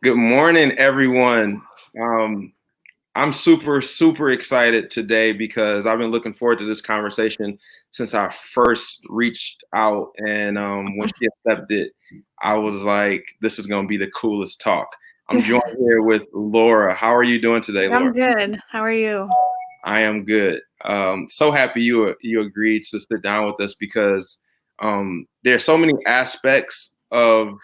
Good morning, everyone. Um, I'm super excited today because I've been looking forward to this conversation since I first reached out. And when she accepted, I was like, this is going to be the coolest talk. I'm joined here with Laura. How are you doing today, Laura? I'm good. How are you? I am good. So happy you agreed to sit down with us because there are so many aspects of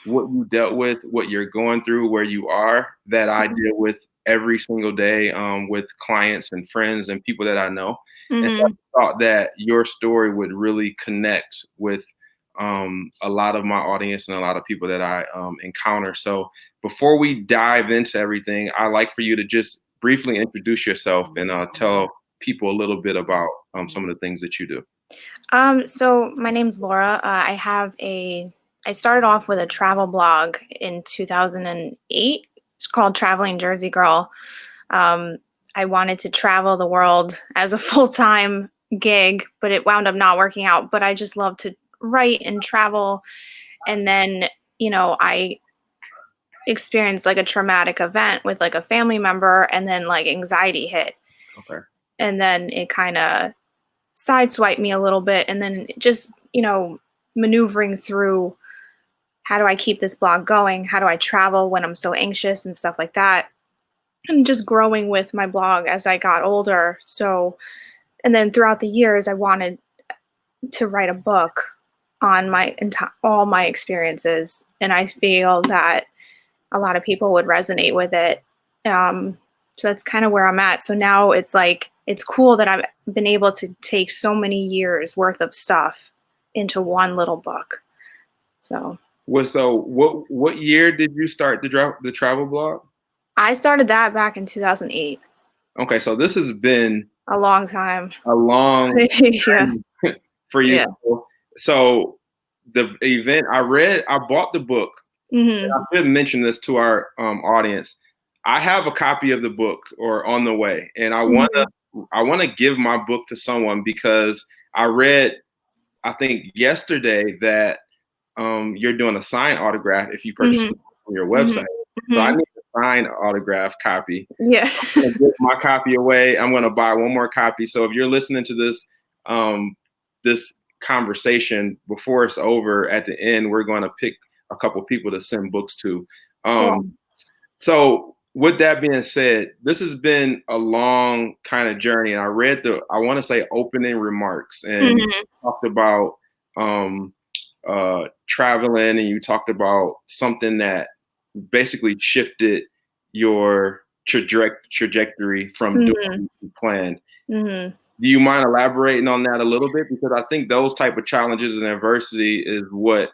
what you dealt with, what you're going through, where you are, that I deal with every single day with clients and friends and people that I know. And so Mm-hmm. I thought that your story would really connect with a lot of my audience and a lot of people that I encounter. So before we dive into everything, I'd like for you to just briefly introduce yourself and tell people a little bit about some of the things that you do. So my name's Laura. I started off with a travel blog in 2008. It's called Traveling Jersey Girl. Um, I wanted to travel the world as a full-time gig, but it wound up not working out. But I just love to write and travel. And then, I experienced like a traumatic event with like a family member, and then like anxiety hit. Okay. And then it kind of sideswiped me a little bit, and then just maneuvering through, how do I keep this blog going, how do I travel when I'm so anxious and stuff like that, and just growing with my blog as I got older. So, and then throughout the years I wanted to write a book on all my experiences, and I feel that a lot of people would resonate with it. So that's kind of where I'm at. So now it's like, it's cool that I've been able to take so many years worth of stuff into one little book. So What year did you start the travel blog? I started that back in 2008, Okay, so this has been a long time. a long Yeah. journey for you. Yeah. So the event I bought the book. Hmm. I should mention this to our audience. I have a copy of the book or on the way, and Hmm. I wanna give my book to someone because I read, I think yesterday, that you're doing a signed autograph if you purchase Hmm. it on your Hmm. website. So I Hmm. need a signed autograph copy. Yeah. I'm gonna give my copy away. I'm gonna buy one more copy. So if you're listening to um, this conversation before it's over, at the end, we're gonna pick a couple people to send books to. Cool. So with that being said, this has been a long kind of journey. And I read I want to say opening remarks, and you Hmm. talked about um, traveling, and you talked about something that basically shifted your trajectory from doing Hmm. what you planned. Hmm. Do you mind elaborating on that a little bit? Because I think those type of challenges and adversity is what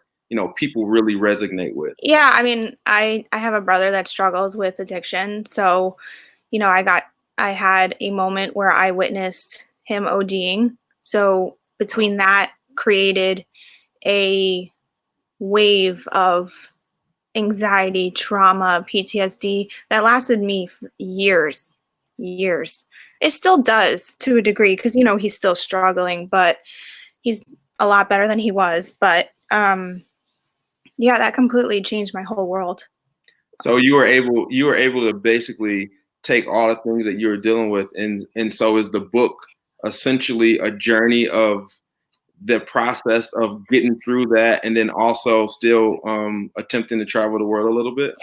people really resonate with. Yeah, I mean, I have a brother that struggles with addiction. So, I had a moment where I witnessed him ODing. So, between that created a wave of anxiety, trauma, PTSD that lasted me for years, years. It still does to a degree, because he's still struggling, but he's a lot better than he was. But yeah, that completely changed my whole world. So you were able to basically take all the things that you were dealing with, and so is the book essentially a journey of the process of getting through that, and then also still attempting to travel the world a little bit.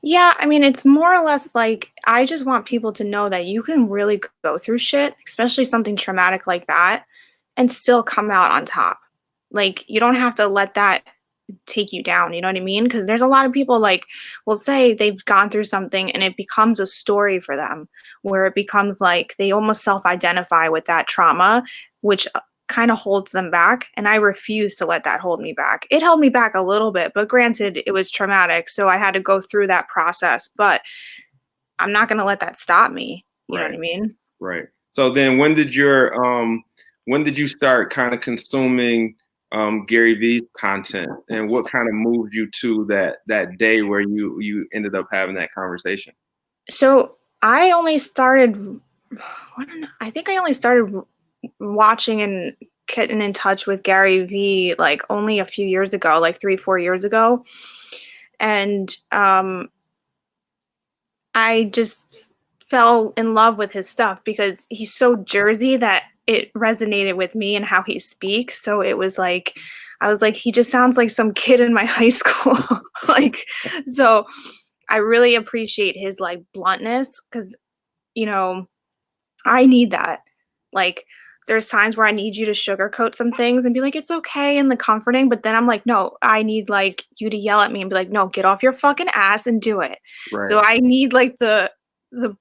Yeah, I mean, it's more or less like, I just want people to know that you can really go through shit, especially something traumatic like that, and still come out on top. Like, you don't have to let that take you down, you know what I mean? Because there's a lot of people, like, will say they've gone through something and it becomes a story for them, where it becomes like they almost self-identify with that trauma, which kind of holds them back. And I refuse to let that hold me back. It held me back a little bit, but granted, it was traumatic. So I had to go through that process, but I'm not going to let that stop me. You know what Right, I mean? right. So then, when did you start kind of consuming Gary Vee's content, and what kind of moved you to that day where you ended up having that conversation? So I only started, I don't know, I think I only started watching and getting in touch with Gary Vee like only a few years ago, like 3, 4 years ago. And I just fell in love with his stuff because he's so Jersey that it resonated with me and how he speaks. So it was like, I was like, he just sounds like some kid in my high school. Like, so I really appreciate his like bluntness because, you know, I need that. Like, there's times where I need you to sugarcoat some things and be like, it's okay and the comforting. But then I'm like, no, I need like you to yell at me and be like, no, get off your fucking ass and do it. Right. So I need like the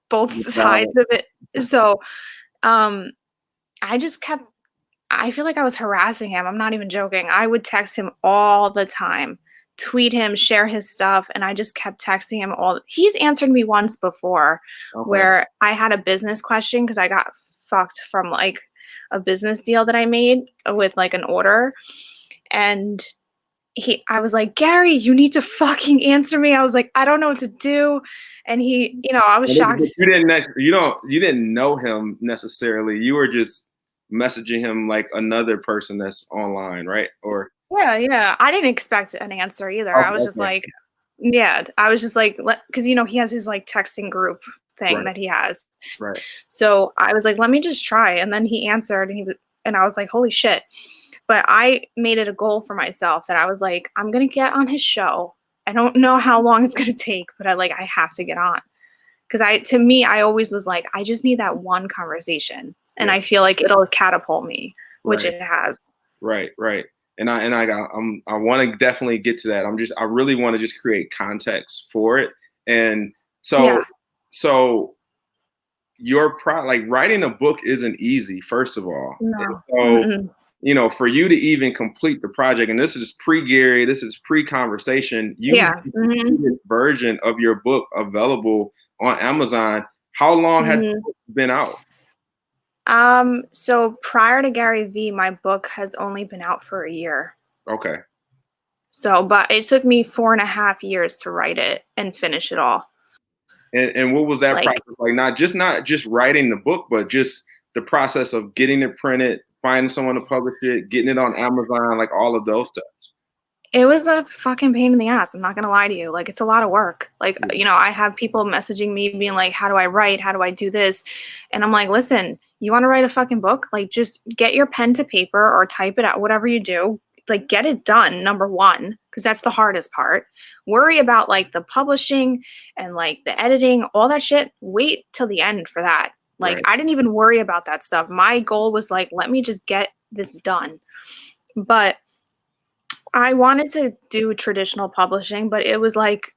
both sides of it. So um I just kept I feel like I was harassing him. I'm not even joking. I would text him all the time, tweet him, share his stuff, and I just kept texting him he's answered me once before Okay. where I had a business question because I got fucked from like a business deal that I made with like an order. And I was like, Gary, you need to fucking answer me. I was like, I don't know what to do. And I was But shocked. you didn't know him necessarily. You were just messaging him like another person that's online, right? Or Yeah. I didn't expect an answer either. I was just okay. like, yeah, I was just like, because he has his like texting group thing Right. that he has. Right. So I was like, let me just try. And then he answered, and I was like, holy shit. But I made it a goal for myself that I was like, I'm gonna get on his show. I don't know how long it's gonna take, but I have to get on. Because I always was like, I just need that one conversation. And Yeah. I feel like it'll catapult me, which Right. it has. Right. I want to definitely get to that. I really want to just create context for it. And Yeah. so like writing a book isn't easy, first of all. And No. so, Mm-mm. for you to even complete the project, and this is pre-Gary, this is pre-conversation, you have Yeah. a Mm-hmm. completed version of your book available on Amazon. How long had the Mm-hmm. book been out? So prior to Gary Vee, my book has only been out for a year. Okay. So, but it took me 4.5 years to write it and finish it all. And what was that Like, process like? Not just writing the book, but just the process of getting it printed, finding someone to publish it, getting it on Amazon, like all of those steps. it was a fucking pain in the ass. I'm not gonna lie to you. Like, it's a lot of work. Like, I have people messaging me being like, how do I write? How do I do this? And I'm like, listen, you want to write a fucking book? Like, just get your pen to paper or type it out, whatever you do. Like, get it done, number one, because that's the hardest part. Worry about like the publishing and like the editing, all that shit. Wait till the end for that. Like, Right. I didn't even worry about that stuff. My goal was like, let me just get this done. But I wanted to do traditional publishing, but it was like,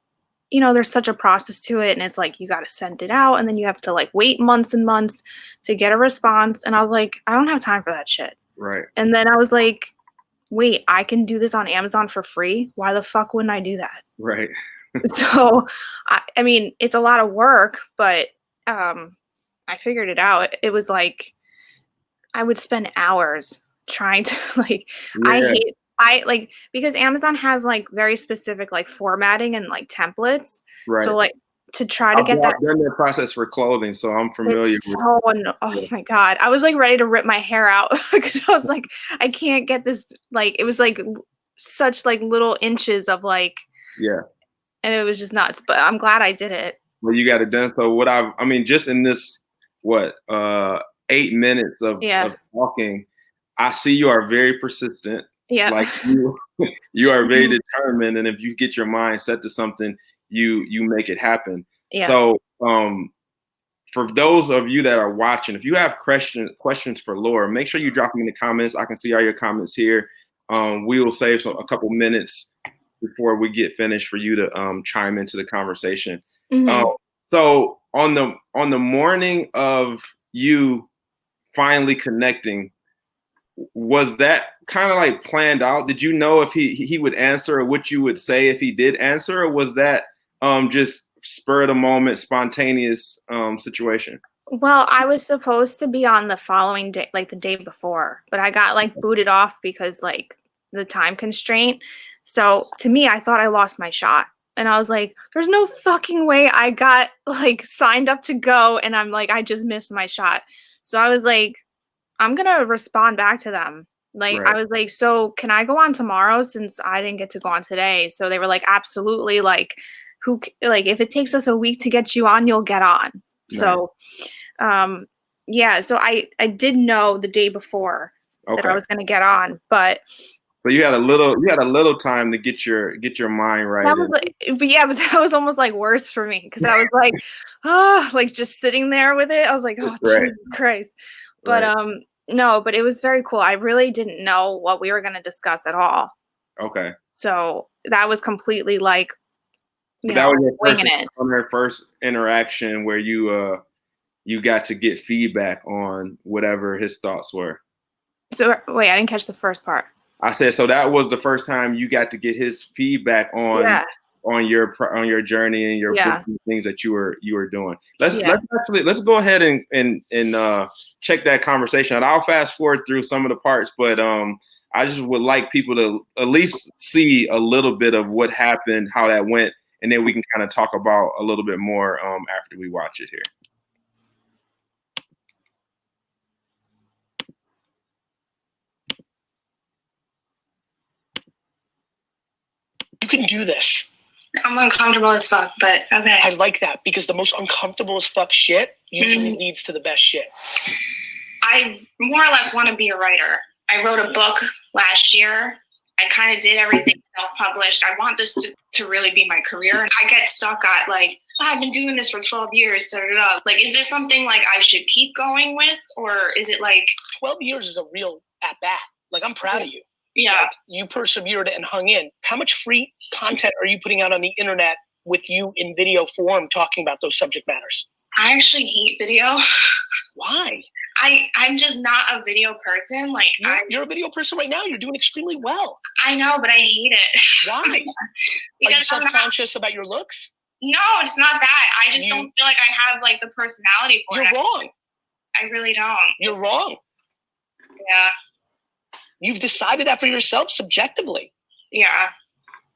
there's such a process to it. And it's like, you got to send it out and then you have to like wait months and months to get a response. And I was like, I don't have time for that shit. Right. And then I was like, wait, I can do this on Amazon for free. Why the fuck wouldn't I do that? Right. So, I mean, it's a lot of work, but I figured it out. It was like, I would spend hours trying to Yeah. I like because Amazon has like very specific like formatting and like templates. Right. So like to try to get that, I've done that process for clothing, so I'm familiar it's with. so oh Yeah. my God. I was like ready to rip my hair out because I was like, I can't get this like it was like such like little inches of like Yeah. and it was just nuts. But I'm glad I did it. Well, you got it done. So I mean, just in this, what, 8 minutes of Yeah. talking, I see you are very persistent. Yeah. Like you are very Mhm. determined. And if you get your mind set to something, you make it happen. Yeah. So, for those of you that are watching, if you have questions for Laura, make sure you drop them in the comments. I can see all your comments here. We will save a couple minutes before we get finished for you to chime into the conversation. Um, Mhm. so on the morning of you finally connecting, was that kind of like planned out? Did you know if he would answer or what you would say if he did answer, or was that just spur of the moment, spontaneous situation? Well, I was supposed to be on the following day, like the day before, but I got like booted off because like the time constraint. So to me, I thought I lost my shot. And I was like, there's no fucking way I got like signed up to go. And I'm like, I just missed my shot. So I was like, I'm going to respond back to them. Like, Right. I was like, so can I go on tomorrow since I didn't get to go on today? So they were like, absolutely. Like, like, if it takes us a week to get you on, you'll get on. Right. So, yeah, so I did know the day before that I was going to get on, but so you had a little time to get your mind right. That was but that was almost like worse for me because I was like, oh, like just sitting there with it. I was like, oh, Right. Jesus Christ. But no, but it was very cool. I really didn't know what we were going to discuss at all. Okay. So that was completely like, that was your winging it. first interaction where you got to get feedback on whatever his thoughts were. So wait, I didn't catch the first part. I said, so that was the first time you got to get his feedback on your journey and your things that you were doing. Let's go ahead and check that conversation out. I'll fast forward through some of the parts, but I just would like people to at least see a little bit of what happened, how that went, and then we can kind of talk about a little bit more after we watch it here. You can do this. I'm uncomfortable as fuck, but okay. I like that because the most uncomfortable as fuck shit usually leads to the best shit. I more or less want to be a writer. I wrote a book last year. I kind of did everything self-published. I want this to really be my career. And I get stuck at like, I've been doing this for 12 years. Da, da, da. Like, is this something like I should keep going with? Or is it like 12 years is a real at bat. Like, I'm proud of you. Yeah. Like, you persevered and hung in. How much free content are you putting out on the internet with you in video form talking about those subject matters? I actually hate video. Why? I'm just not a video person. Like, you're a video person right now. You're doing extremely well. I know, but I hate it. Why? Are you self-conscious about your looks? No, it's not that. I just don't feel like I have like the personality for it. You're wrong. I really don't. You're wrong. Yeah. You've decided that for yourself subjectively. Yeah.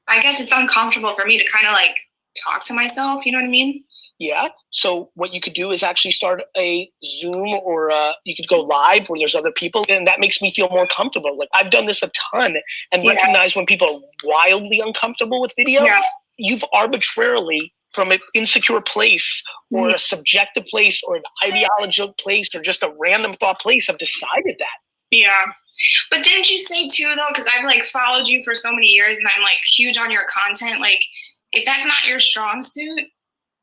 I guess it's uncomfortable for me to kind of like talk to myself. You know what I mean? Yeah. So what you could do is actually start a Zoom or you could go live where there's other people, and that makes me feel more comfortable. Like, I've done this a ton and recognize when people are wildly uncomfortable with video. Yeah. You've arbitrarily, from an insecure place or a subjective place or an ideological place or just a random thought place, have decided that. Yeah. But didn't you say too, though, because I've like followed you for so many years and I'm like huge on your content. Like, if that's not your strong suit,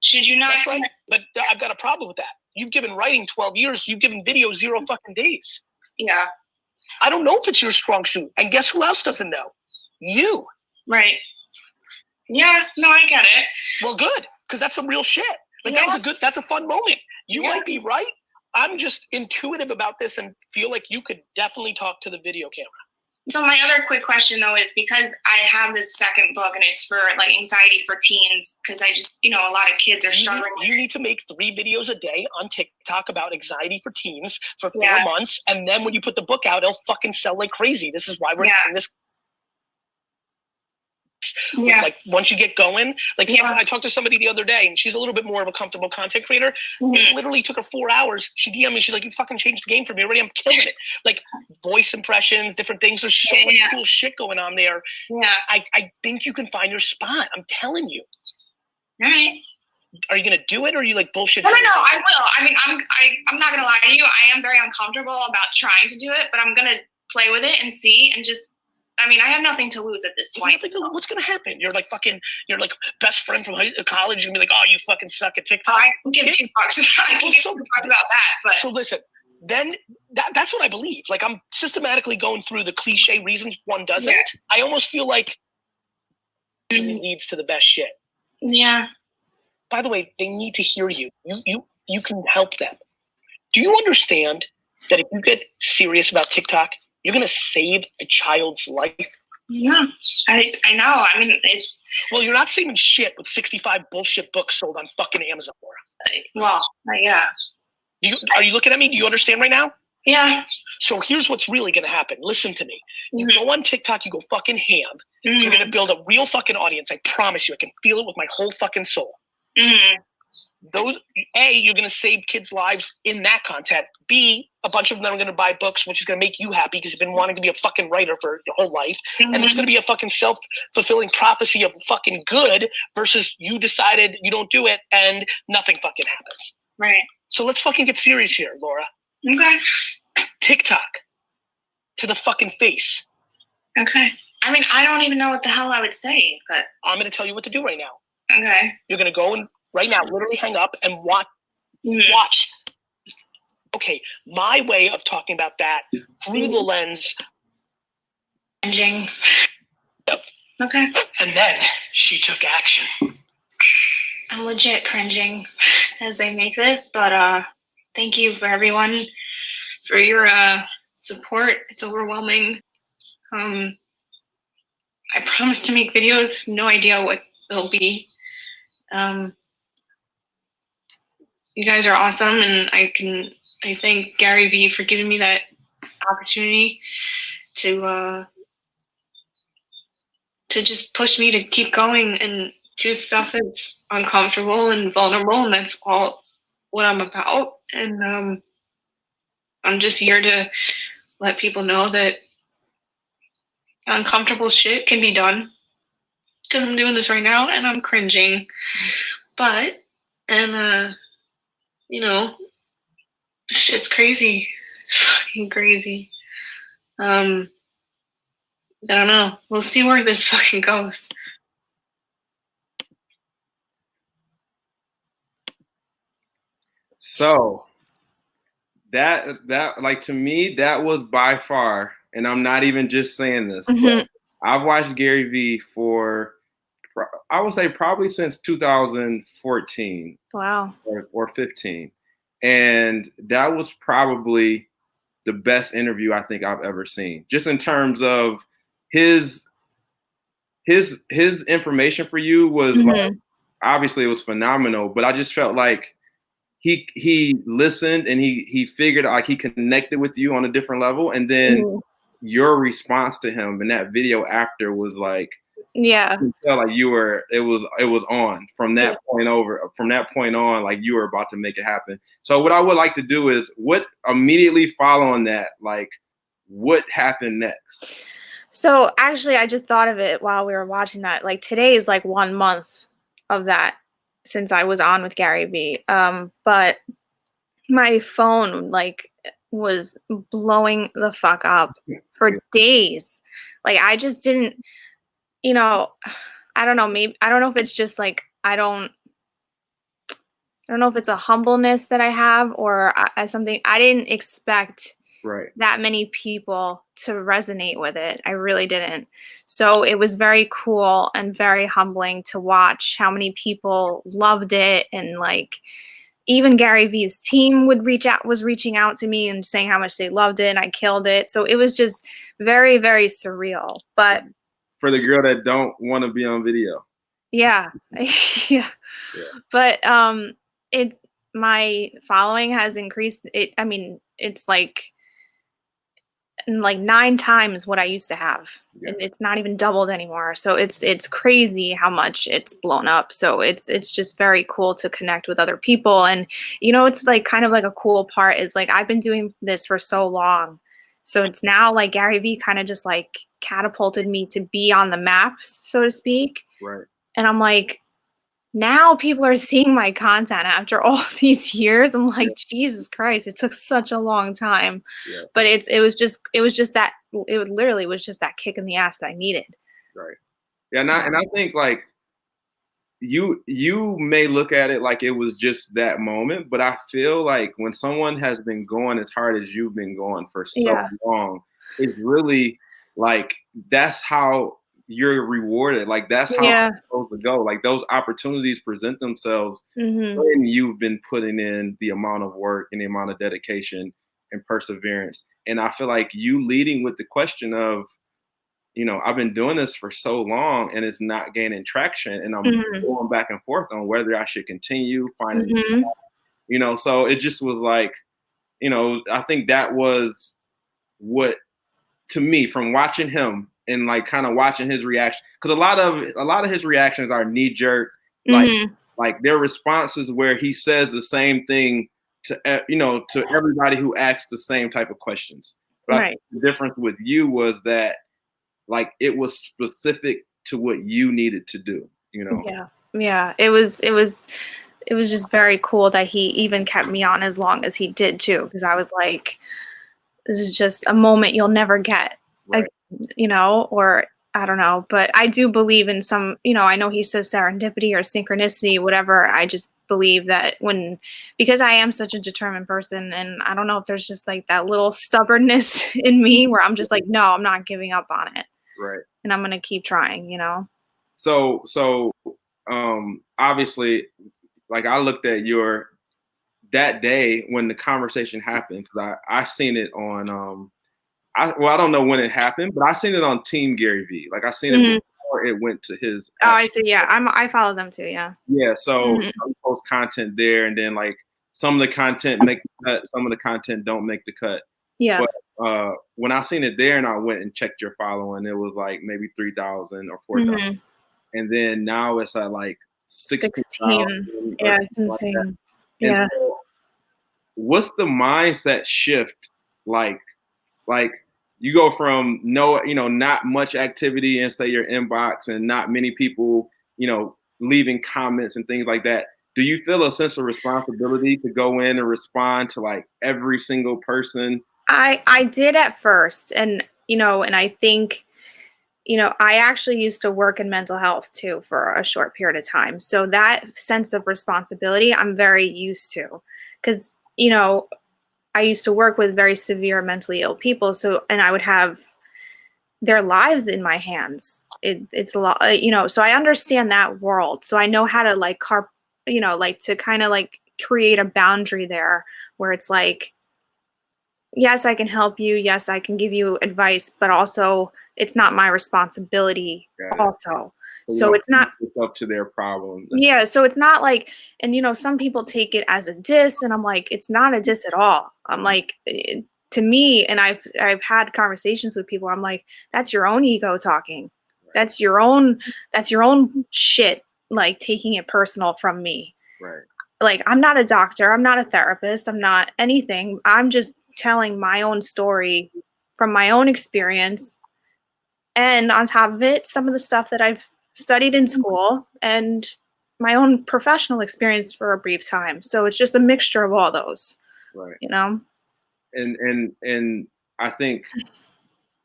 should you not? That's right. But I've got a problem with that. You've given writing 12 years. You've given video 0 fucking days. Yeah. I don't know if it's your strong suit. And guess who else doesn't know? You. Right. Yeah. No, I get it. Well, good. Because that's some real shit. Like, that's a fun moment. You might be right. I'm just intuitive about this and feel like you could definitely talk to the video camera. So my other quick question, though, is because I have this second book and it's for like anxiety for teens, because I just, a lot of kids are struggling. You need to make 3 videos a day on TikTok about anxiety for teens for 4 months. And then when you put the book out, it'll fucking sell like crazy. This is why we're doing this. Yeah. Like, once you get going, like I talked to somebody the other day and she's a little bit more of a comfortable content creator. It literally took her 4 hours. She DM'd me. She's like, you fucking changed the game for me already. I'm killing it. Like, voice impressions, different things. There's so much cool shit going on there. Yeah. I think you can find your spot. I'm telling you. All right. Are you going to do it or are you like bullshit? No, I will. I mean, I'm not going to lie to you. I am very uncomfortable about trying to do it, but I'm going to play with it and see and just, I have nothing to lose at this point. What's going to happen? You're like best friend from college. You're going to be like, oh, you fucking suck at TikTok. I can give 2 bucks. I can talk about that. But so listen, then that's what I believe. Like, I'm systematically going through the cliche reasons one doesn't. Yeah. I almost feel like it leads to the best shit. Yeah. By the way, they need to hear you. You can help them. Do you understand that if you get serious about TikTok, you're going to save a child's life? Yeah, I know. I mean, it's... Well, you're not saving shit with 65 bullshit books sold on fucking Amazon, Laura. Well, yeah. Are you looking at me? Do you understand right now? Yeah. So here's what's really going to happen. Listen to me. You go on TikTok, you go fucking ham. You're going to build a real fucking audience. I promise you. I can feel it with my whole fucking soul. those, A, you're going to save kids' lives in that content. B, a bunch of them are going to buy books, which is going to make you happy because you've been wanting to be a fucking writer for your whole life. And there's going to be a fucking self-fulfilling prophecy of fucking good versus you decided you don't do it and nothing fucking happens. Right. So let's fucking get serious here, Laura. Okay. TikTok to the fucking face. Okay. I mean, I don't even know what the hell I would say, but I'm going to tell you what to do right now. okay. You're going to go and right now, literally hang up and watch. Okay, my way of talking about that through the lens. Cringing. Yep. Okay. And then she took action. I'm legit cringing as I make this, but thank you for everyone for your support. It's overwhelming. I promise to make videos. No idea what they'll be. You guys are awesome, and I thank Gary Vee for giving me that opportunity to just push me to keep going and do stuff that's uncomfortable and vulnerable, and that's all what I'm about. And I'm just here to let people know that uncomfortable shit can be done, because I'm doing this right now and I'm cringing, but you know, shit's crazy. It's fucking crazy. I don't know. We'll see where this fucking goes. So that like, to me, that was by far, and I'm not even just saying this, but I've watched Gary Vee for, I would say, probably since 2014. Wow. Or 15. And that was probably the best interview I think I've ever seen. Just in terms of his information for you was like, obviously it was phenomenal, but I just felt like he listened and he figured, like, he connected with you on a different level, and then your response to him in that video after was like, yeah, you felt like you were, it was on from that point on, like you were about to make it happen. So what I would like to do is, what immediately following that, like, what happened next? So actually, I just thought of it while we were watching that. Like, today is like 1 month of that since I was on with Gary Vee. But my phone like was blowing the fuck up for days. Like, I just didn't, you know, I don't know, maybe, I don't know if it's just like, I don't know if it's a humbleness that I have, or something. I didn't expect that many people to resonate with it. I really didn't. So it was very cool and very humbling to watch how many people loved it, and like, even Gary Vee's team was reaching out to me and saying how much they loved it, and I killed it. So it was just very, very surreal. But for the girl that don't want to be on video. Yeah. Yeah. But my following has increased. I mean, it's like 9 times what I used to have. It's not even doubled anymore. So it's crazy how much it's blown up. So it's just very cool to connect with other people. And it's like kind of like a cool part is, like, I've been doing this for so long. So it's now like Gary Vee kind of just like catapulted me to be on the map, so to speak. Right. And I'm like, now people are seeing my content after all these years. I'm like, Jesus Christ, it took such a long time. But it literally was just that kick in the ass that I needed. Right. Yeah. And I think, like, you may look at it like it was just that moment, but I feel like when someone has been going as hard as you've been going for so long, it's really like, that's how you're rewarded. Like, that's how it's supposed to go. Like, those opportunities present themselves when you've been putting in the amount of work and the amount of dedication and perseverance. And I feel like you leading with the question of, I've been doing this for so long and it's not gaining traction, and I'm going back and forth on whether I should continue finding, so it just was like, I think that was what, to me, from watching him and like kind of watching his reaction, because a lot of his reactions are knee jerk, like like their responses where he says the same thing to to everybody who asks the same type of questions. But I think the difference with you was that like it was specific to what you needed to do, you know. Yeah. It was just very cool that he even kept me on as long as he did too, because I was like, this is just a moment you'll never get, Right. you know, or I don't know, but I do believe in some, you know, I know he says serendipity or synchronicity, whatever. I just believe that because I am such a determined person, and I don't know if there's just like that little stubbornness in me where I'm just like, no, I'm not giving up on it. Right. And I'm going to keep trying, you know? So obviously, like I looked at that day when the conversation happened, because I seen it on I don't know when it happened, but I seen it on Team Gary Vee. Like I seen it before it went to his. Oh, I see. Yeah, I follow them too. Yeah. Yeah. So I post content there, and then like some of the content make the cut, some of the content don't make the cut. Yeah. But when I seen it there, and I went and checked your following, it was like maybe 3,000 or 4,000, and then now it's at like 16,000. Yeah, it's insane. Like yeah. So what's the mindset shift like? Like you go from not much activity in say your inbox and not many people, leaving comments and things like that. Do you feel a sense of responsibility to go in and respond to like every single person? I did at first, and I think I actually used to work in mental health too for a short period of time. So that sense of responsibility I'm very used to, because I used to work with very severe mentally ill people. So, and I would have their lives in my hands. It's a lot, so I understand that world. So I know how to like to kind of like create a boundary there where it's like, yes, I can help you. Yes, I can give you advice, but also it's not my responsibility also. So it's not up to their problem. Yeah, so it's not like, and some people take it as a diss, and I'm like, it's not a diss at all. I'm like, to me, and I've had conversations with people. I'm like, that's your own ego talking. That's your own shit. Like taking it personal from me. Right. Like I'm not a doctor. I'm not a therapist. I'm not anything. I'm just telling my own story from my own experience, and on top of it, some of the stuff that I've studied in school and my own professional experience for a brief time. So it's just a mixture of all those. Right. And I think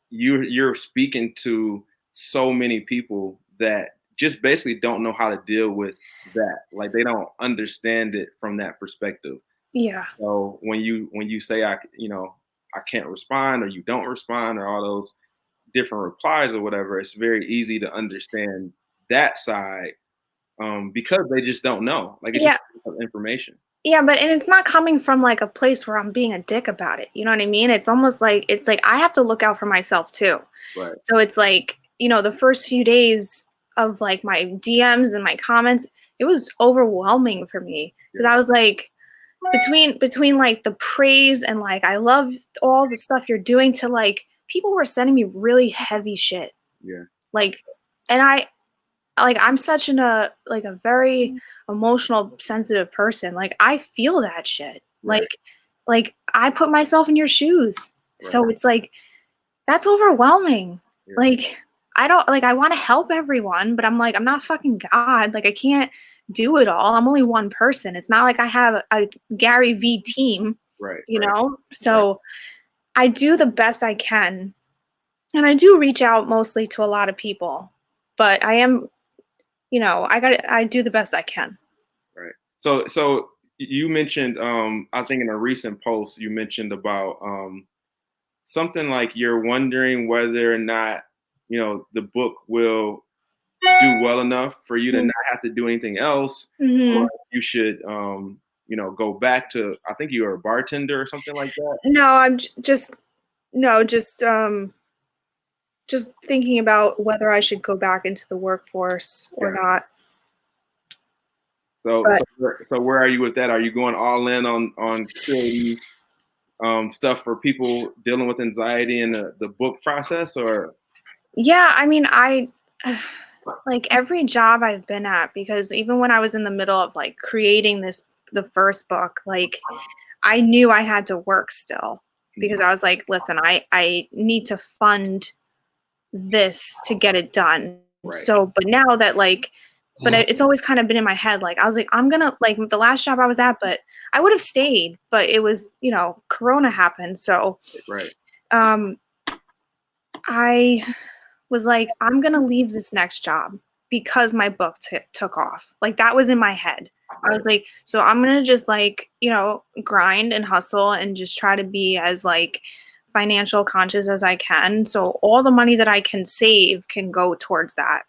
you're speaking to so many people that just basically don't know how to deal with that. Like they don't understand it from that perspective. Yeah. So when you say I can't respond, or you don't respond, or all those different replies or whatever, it's very easy to understand that side because they just don't know. Like it's just information. Yeah, and it's not coming from like a place where I'm being a dick about it. You know what I mean? It's almost like I have to look out for myself too. Right. So it's like, the first few days of like my DMs and my comments, it was overwhelming for me because I was like, between like the praise and like I love all the stuff you're doing to like people were sending me really heavy shit. Yeah. Like, and I'm such a very emotional, sensitive person. Like I feel that shit. Right. Like I put myself in your shoes. Right. So it's like, that's overwhelming. Yeah. Like I want to help everyone, but I'm like, I'm not fucking God. Like I can't do it all. I'm only one person. It's not like I have a Gary Vee team, right? So I do the best I can. And I do reach out mostly to a lot of people, but I am, I do the best I can. Right. So you mentioned, I think in a recent post, you mentioned about something like you're wondering whether or not, the book will do well enough for you to not have to do anything else. Mm-hmm. Or you should, go back to, I think you were a bartender or something like that. No, I'm just thinking about whether I should go back into the workforce or not. So where are you with that? Are you going all in on creating stuff for people dealing with anxiety in the book process, or? Yeah, I mean, like every job I've been at, because even when I was in the middle of like creating the first book, like I knew I had to work still because I was like, listen, I need to fund this to get it done. Right. So, but now that like, but it's always kind of been in my head. Like I was like, I'm gonna like the last job I was at, but I would have stayed, but it was, you know, Corona happened. So, Right. I was like, I'm gonna leave this next job because my book took off. Like that was in my head. I was like, so I'm gonna just like, you know, grind and hustle and just try to be as like financial conscious as I can. So all the money that I can save can go towards that.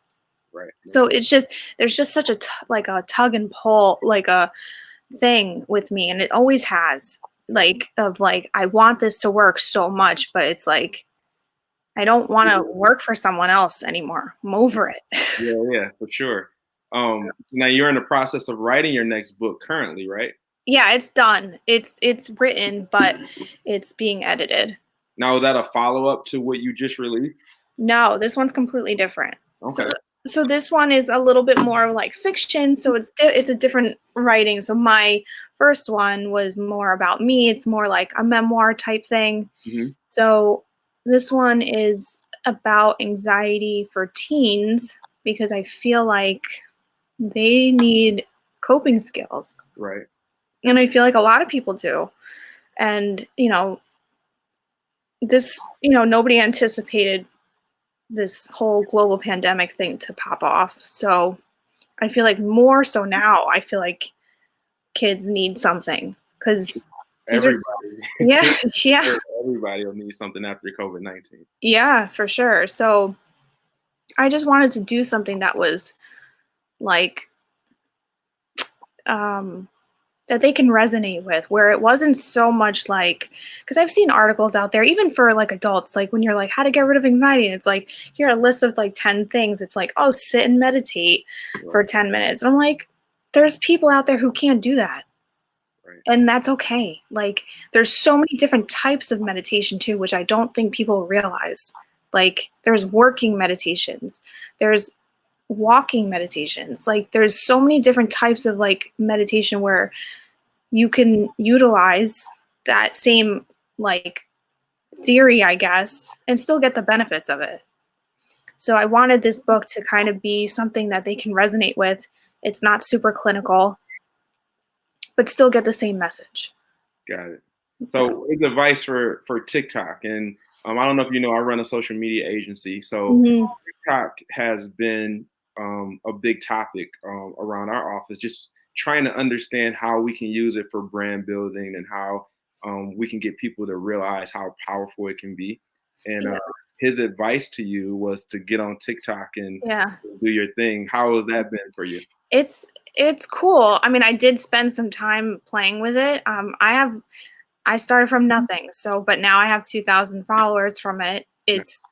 Right. So it's just, there's just such a like a tug and pull, like a thing with me. And it always has, like, of like, I want this to work so much, but it's like, I don't want to work for someone else anymore. I'm over it. Yeah, for sure. Now you're in the process of writing your next book currently, right? Yeah, it's done. It's written, but it's being edited. Now, is that a follow-up to what you just released? No, this one's completely different. Okay. So this one is a little bit more like fiction, so it's a different writing. So my first one was more about me. It's more like a memoir type thing. Mm-hmm. So this one is about anxiety for teens because I feel like they need coping skills. Right. And I feel like a lot of people do. And, you know, this, you know, nobody anticipated this whole global pandemic thing to pop off. So I feel like more so now, I feel like kids need something because everybody. Yeah. Everybody will need something after COVID-19. Yeah, for sure. So I just wanted to do something that was like, that they can resonate with, where it wasn't so much like, because I've seen articles out there, even for like adults, like when you're like, how to get rid of anxiety. And it's like, here are a list of like 10 things. It's like, oh, sit and meditate for 10 minutes. And I'm like, there's people out there who can't do that. Right. And that's okay. Like there's so many different types of meditation too, which I don't think people realize. Like there's working meditations, there's walking meditations. Like there's so many different types of like meditation where you can utilize that same like theory, I guess, and still get the benefits of it. So I wanted this book to kind of be something that they can resonate with. It's not super clinical, but still get the same message. Got it. So it's advice for TikTok. And I don't know if you know, I run a social media agency. So TikTok has been a big topic around our office, just trying to understand how we can use it for brand building and how we can get people to realize how powerful it can be. And his advice to you was to get on TikTok and do your thing. How has that been for you? It's cool. I mean, I did spend some time playing with it. I started from nothing. So, but now I have 2,000 followers from it. It's,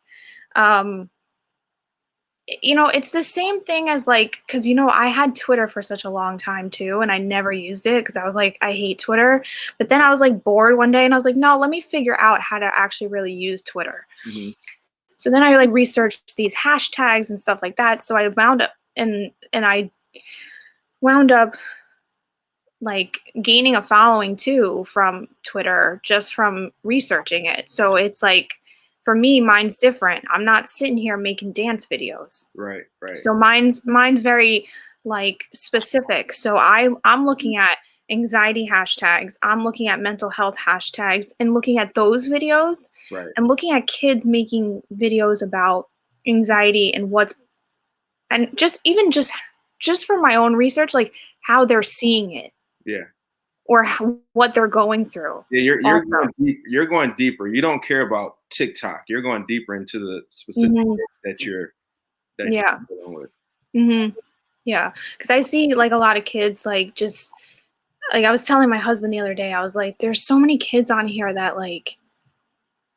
you know, it's the same thing as like, cause you know, I had Twitter for such a long time too. And I never used it cause I was like, I hate Twitter. But then I was like bored one day and I was like, no, let me figure out how to actually really use Twitter. Mm-hmm. So then I like researched these hashtags and stuff like that. So I wound up and I wound up like gaining a following too from Twitter just from researching it. So it's like, for me, mine's different. I'm not sitting here making dance videos. Right. So mine's very like specific. So I'm looking at anxiety hashtags. I'm looking at mental health hashtags and looking at those videos. Right. And looking at kids making videos about anxiety and and just for my own research, like how they're seeing it. Yeah. Or what they're going through. Yeah, you're going deeper. You don't care about TikTok. You're going deeper into the specific that you're dealing with. Mm-hmm. Yeah, because I see like a lot of kids like just like I was telling my husband the other day, I was like, there's so many kids on here that like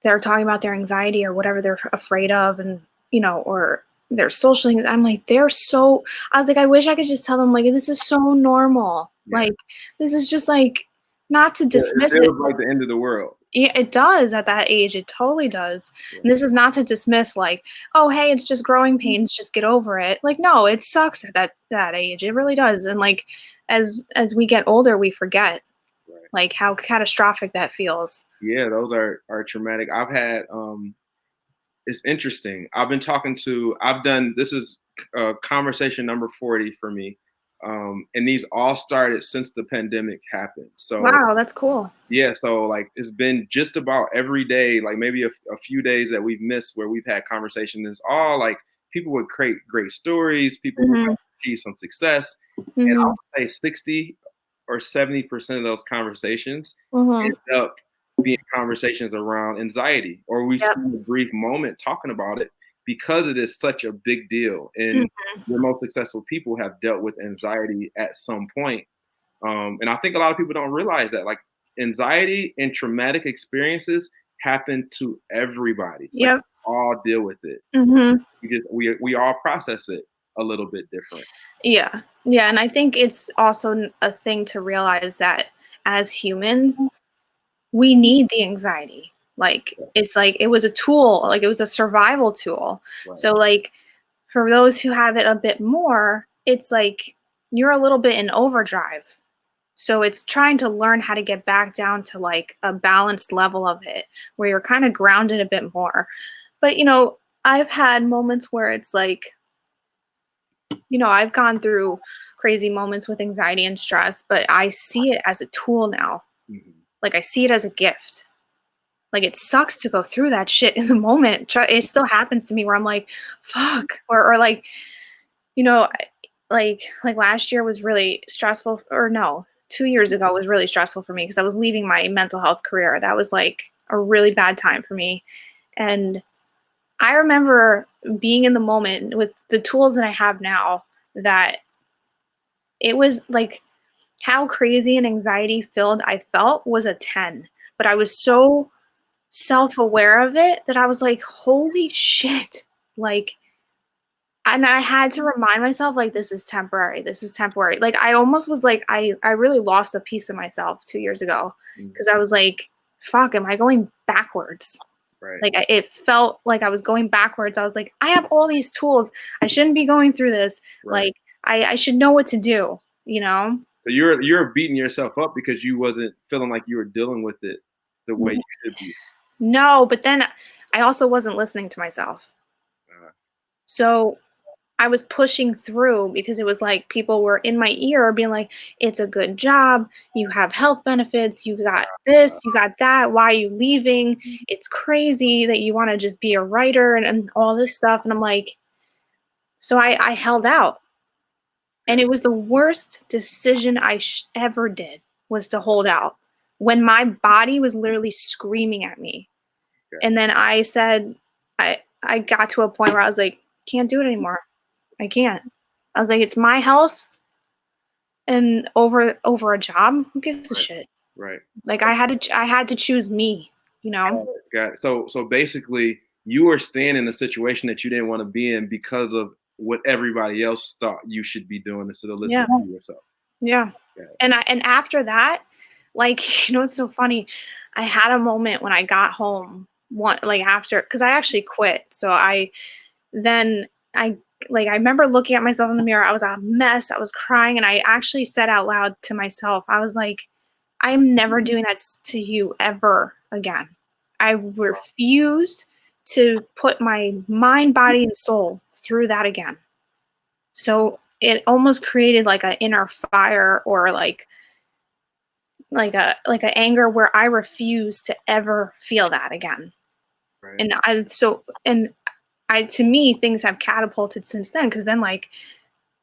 they're talking about their anxiety or whatever they're afraid of, and you know, or their social. I'm like, I was like, I wish I could just tell them like this is so normal. Yeah. Like this is just like not to dismiss it. Like the end of the world. Yeah, it does at that age. It totally does. And this is not to dismiss like, oh, hey, it's just growing pains, just get over it. Like, no, it sucks at that age. It really does. And like as we get older, we forget like how catastrophic that feels. Yeah, those are traumatic. I've had it's interesting. I've done this is conversation number 40 for me. And these all started since the pandemic happened. So Wow, that's cool. yeah, so like it's been just about every day, like maybe a few days that we've missed where we've had conversations. It's all like people would create great stories, people who might achieve some success. And I would say 60 or 70% of those conversations end up being conversations around anxiety, or we spend a brief moment talking about it because it is such a big deal. And the most successful people have dealt with anxiety at some point. And I think a lot of people don't realize that, like, anxiety and traumatic experiences happen to everybody. Like, Yep. we all deal with it. We all process it a little bit different. Yeah. Yeah. And I think it's also a thing to realize that as humans, we need the anxiety. Like, it's like it was a tool, like it was a survival tool. Right. So, like, for those who have it a bit more, it's like you're a little bit in overdrive. So it's trying to learn how to get back down to like a balanced level of it where you're kind of grounded a bit more. But, I've had moments where it's like, I've gone through crazy moments with anxiety and stress, but I see it as a tool now. Like, I see it as a gift. Like, it sucks to go through that shit in the moment. It still happens to me where I'm like, fuck. Or like, like last year was really stressful, or no, 2 years ago was really stressful for me because I was leaving my mental health career. That was like a really bad time for me. And I remember being in the moment with the tools that I have now, that it was like how crazy and anxiety filled I felt was a 10. But I was so self-aware of it that I was like, holy shit. Like, and I had to remind myself, like, this is temporary. This is temporary. Like, I almost was like, I really lost a piece of myself 2 years ago because I was like, fuck, am I going backwards? Right. Like, it felt like I was going backwards. I was like, I have all these tools. I shouldn't be going through this. Right. Like, I should know what to do, So you're beating yourself up because you wasn't feeling like you were dealing with it the way you should be. No, but then I also wasn't listening to myself. So I was pushing through because it was like people were in my ear being like, it's a good job. You have health benefits. You got this, you got that. Why are you leaving? It's crazy that you want to just be a writer and all this stuff. And I'm like, so I held out. And it was the worst decision I ever did, was to hold out when my body was literally screaming at me. And then I said, I got to a point where I was like, can't do it anymore. I can't. I was like, it's my health and over a job. Who gives a shit? Right. Like, I had to choose me, Got it. So basically you were staying in a situation that you didn't want to be in because of what everybody else thought you should be doing instead of listening to yourself. Yeah. And after that, like, it's so funny. I had a moment when I got home after, because I actually quit. So I remember looking at myself in the mirror. I was a mess. I was crying. And I actually said out loud to myself, I was like, I'm never doing that to you ever again. I refuse to put my mind, body, and soul through that again. So it almost created like an inner fire, or like a anger where I refuse to ever feel that again. Right. And to me, things have catapulted since then. Because then, I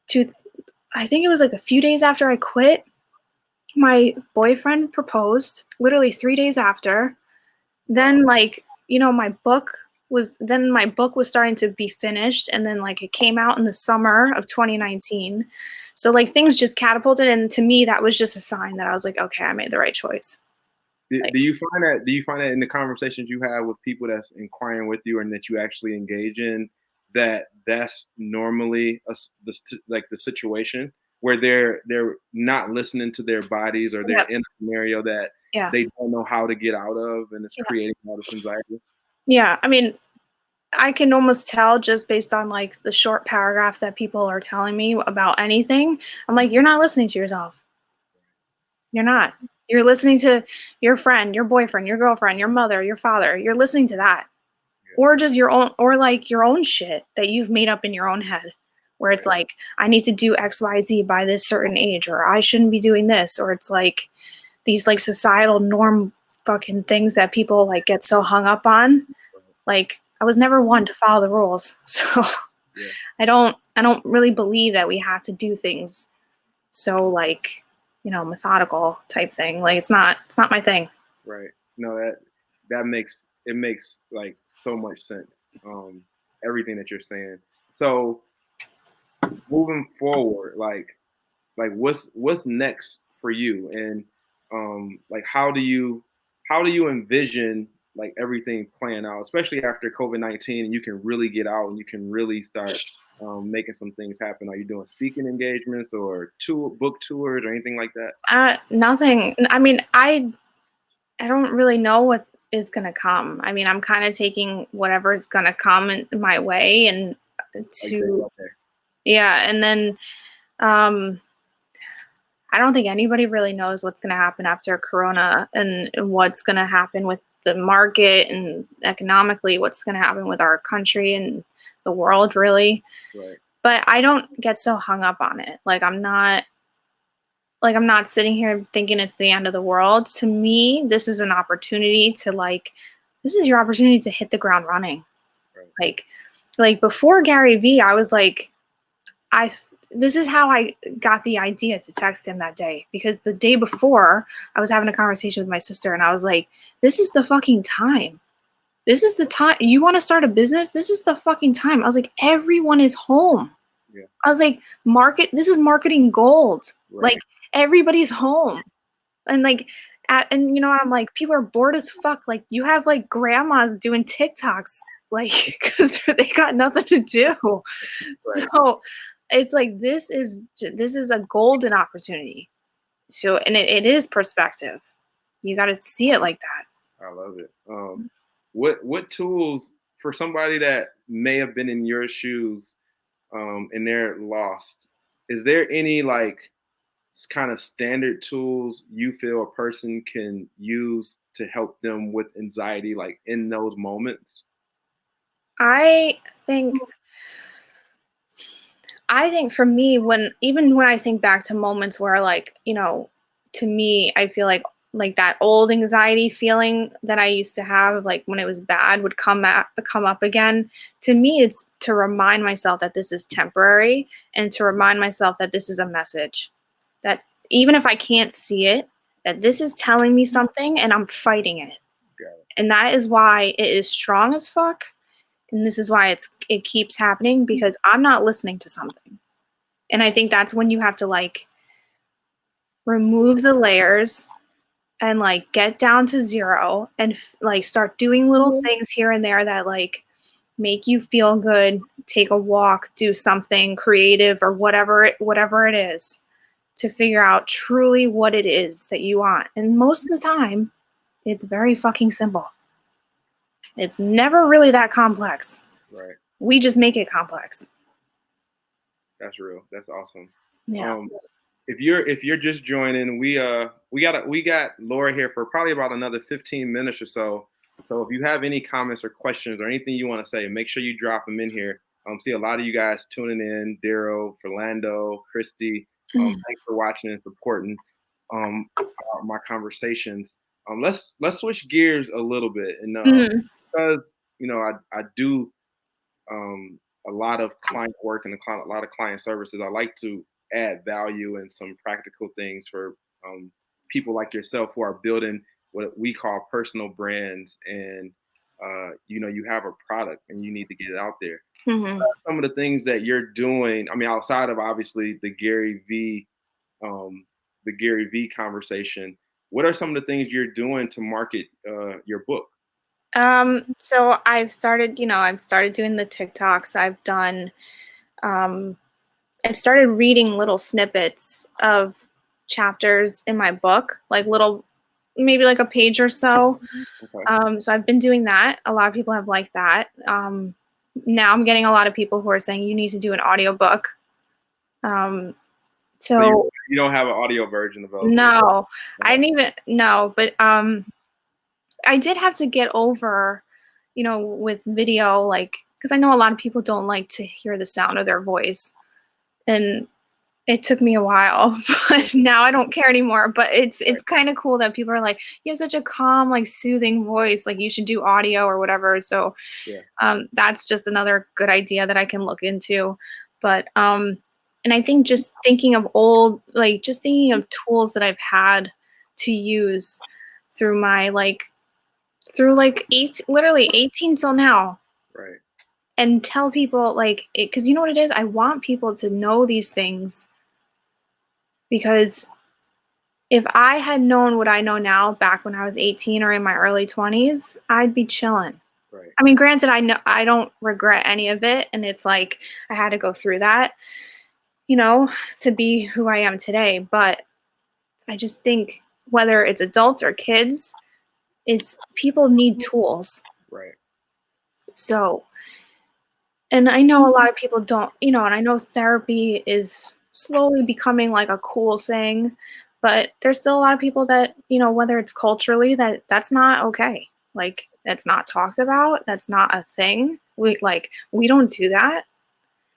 think it was like a few days after I quit, my boyfriend proposed, literally 3 days after. Then, my book was starting to be finished, and then it came out in the summer of 2019. So things just catapulted, and to me, that was just a sign that I was like, okay, I made the right choice. Do you find that in the conversations you have with people that's inquiring with you and that you actually engage in, that's normally the situation where they're not listening to their bodies, or they're in a scenario that they don't know how to get out of, and it's creating all this anxiety. Yeah, I mean, I can almost tell just based on like the short paragraph that people are telling me about anything. I'm like, you're not listening to yourself. You're not. You're listening to your friend, your boyfriend, your girlfriend, your mother, your father. You're listening to that. Or just your own, or like your own shit that you've made up in your own head, where it's like, I need to do X, Y, Z by this certain age, or I shouldn't be doing this. Or it's like these like societal norm fucking things that people like get so hung up on. Like, I was never one to follow the rules. So I don't really believe that we have to do things so like, you know, methodical type thing. Like it's not my thing. Right. No, that makes like so much sense. Everything that you're saying. So moving forward, like what's next for you, and like how do you envision like everything playing out, especially after COVID-19, and you can really get out and you can really start making some things happen? Are you doing speaking engagements or book tours or anything like that? Nothing. I mean, I don't really know what is gonna come. I mean, I'm kind of taking whatever is gonna come in my way, and and then I don't think anybody really knows what's gonna happen after Corona, and what's gonna happen with the market and economically, what's gonna happen with our country and the world, really. Right. But I don't get so hung up on it. Like I'm not sitting here thinking it's the end of the world. To me, this is an opportunity to this is your opportunity to hit the ground running. Right. Like before Gary Vee, I was like, this is how I got the idea to text him that day, because the day before I was having a conversation with my sister and I was like, this is the fucking time. This is the time. You want to start a business? This is the fucking time. I was like, everyone is home. Yeah. I was like, this is marketing gold. Right. Like everybody's home. And like, and you know what? I'm like, people are bored as fuck. Like you have like grandmas doing TikToks, like, cause they got nothing to do. Right. So it's like, this is a golden opportunity. So, and it is perspective. You got to see it like that. I love it. What tools for somebody that may have been in your shoes, and they're lost? Is there any like kind of standard tools you feel a person can use to help them with anxiety, like in those moments? I think for me, even when I think back to moments where like, you know, to me, I feel like that old anxiety feeling that I used to have, like when it was bad, would come up again. To me, it's to remind myself that this is temporary, and to remind myself that this is a message, that even if I can't see it, that this is telling me something and I'm fighting it. And that is why it is strong as fuck. And this is why it keeps happening, because I'm not listening to something. And I think that's when you have to like remove the layers and like get down to zero and like start doing little things here and there that like make you feel good. Take a walk, do something creative or whatever it is, to figure out truly what it is that you want. And most of the time, it's very fucking simple. It's never really that complex. Right. We just make it complex. That's real. That's awesome. Yeah. If you're just joining, we got Laura here for probably about another 15 minutes or so. So if you have any comments or questions or anything you want to say, make sure you drop them in here. See a lot of you guys tuning in: Daryl, Philando, Christy. Thanks for watching and supporting my conversations. Let's switch gears a little bit, and because you know I do a lot of client work and a lot of client services. I like to add value and some practical things for people like yourself who are building what we call personal brands, and you know, you have a product and you need to get it out there. Some of the things that you're doing, I mean, outside of obviously the Gary Vee conversation, what are some of the things you're doing to market your book? So I've started doing the TikToks. I've started reading little snippets of chapters in my book, like little maybe like a page or so. Okay. So I've been doing that. A lot of people have liked that. Now I'm getting a lot of people who are saying you need to do an audiobook. So you don't have an audio version available? No, I didn't even no, but I did have to get over, with video, like, because I know a lot of people don't like to hear the sound of their voice, and it took me a while, but now I don't care anymore. But it's kind of cool that people are like, you have such a calm, like soothing voice, like you should do audio or whatever. So that's just another good idea that I can look into. But and I think just thinking of thinking of tools that I've had to use through my literally 18 till now. Right. And tell people because you know what it is? I want people to know these things, because if I had known what I know now back when I was 18 or in my early 20s, I'd be chilling. Right. I mean, granted, I know I don't regret any of it, and it's like I had to go through that, to be who I am today. But I just think whether it's adults or kids, people need tools. Right. So, and I know a lot of people don't, and I know therapy is slowly becoming like a cool thing, but there's still a lot of people that, whether it's culturally, that's not okay. Like, that's not talked about. That's not a thing. We don't do that.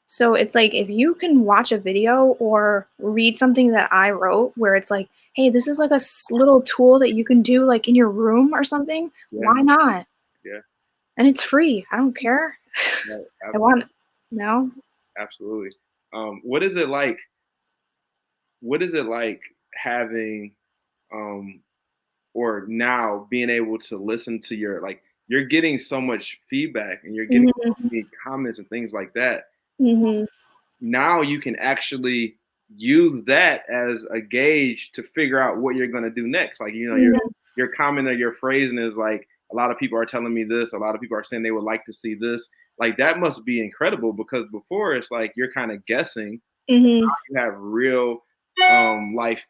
So it's like, if you can watch a video or read something that I wrote where it's like, hey, this is like a little tool that you can do like in your room or something. Yeah. Why not? Yeah. And it's free. I don't care. Right. I want, no. Absolutely. What is it like? What is it like having, or now being able to listen to you're getting so much feedback and you're getting so many comments and things like that. Mm-hmm. Now you can actually use that as a gauge to figure out what you're going to do next. Like, your comment or your phrasing is like, a lot of people are telling me this, a lot of people are saying they would like to see this. Like, that must be incredible, because before it's like you're kind of guessing. Mm-hmm. You have real life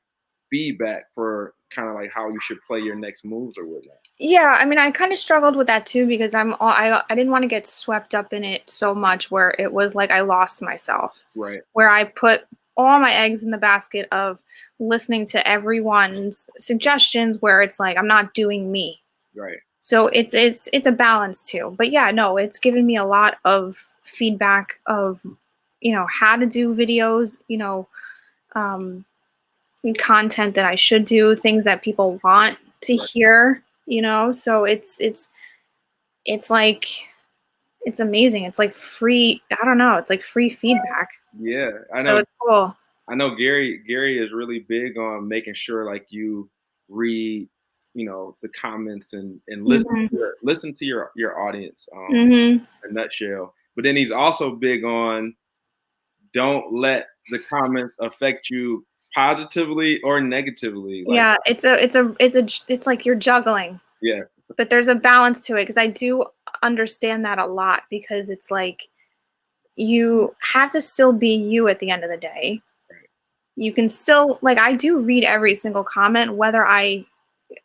feedback for kind of like how you should play your next moves or whatnot. Yeah, I mean, I kind of struggled with that too, because I didn't want to get swept up in it so much where it was like I lost myself. Right. Where I put all my eggs in the basket of listening to everyone's suggestions, where it's like I'm not doing me. Right. So it's a balance too. But yeah, no, it's given me a lot of feedback of, how to do videos, content that I should do, things that people want to hear, so it's like, it's amazing. It's like free, I don't know, it's like free feedback. Yeah, I know. So it's cool. I know Gary is really big on making sure like you read, the comments and listen to your audience in a nutshell. But then he's also big on, don't let the comments affect you positively or negatively. Like, yeah, it's like you're juggling. Yeah. But there's a balance to it, because I do understand that a lot, because it's like you have to still be you at the end of the day. Right. You can still, like, I do read every single comment, whether I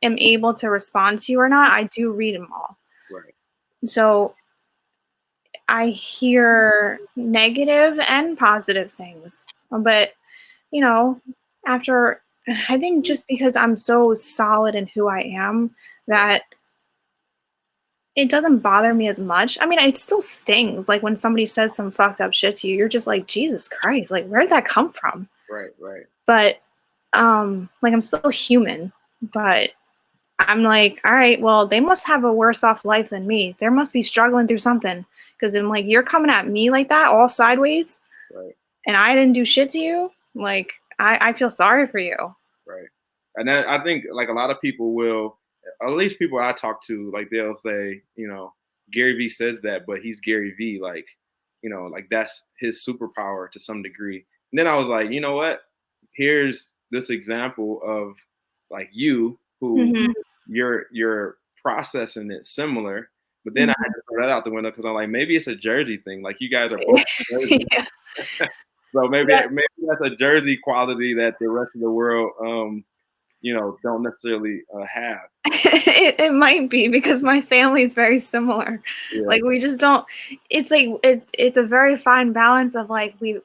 am able to respond to you or not. I do read them all. Right. So I hear negative and positive things, but after, I think just because I'm so solid in who I am, that it doesn't bother me as much. I mean, it still stings. Like, when somebody says some fucked up shit to you, you're just like, Jesus Christ, like, where did that come from? Right. Right. But like, I'm still human, but I'm like, all right, well, they must have a worse off life than me. They must be struggling through something, because I'm like, you're coming at me like that, all sideways, Right. and I didn't do shit to you. Like, I feel sorry for you. Right. And I think like a lot of people will, at least people I talk to, like they'll say, Gary Vee says that, but he's Gary Vee, like, like that's his superpower to some degree. And then I was like, you know what? Here's this example of like you, who you're processing it similar, but then I had to throw that out the window, because I'm like, maybe it's a Jersey thing. Like, you guys are both Jersey. So maybe that's a Jersey quality that the rest of the world, don't necessarily have. It might be because my family is very similar. Yeah. Like we just don't. It's like it's a very fine balance of like we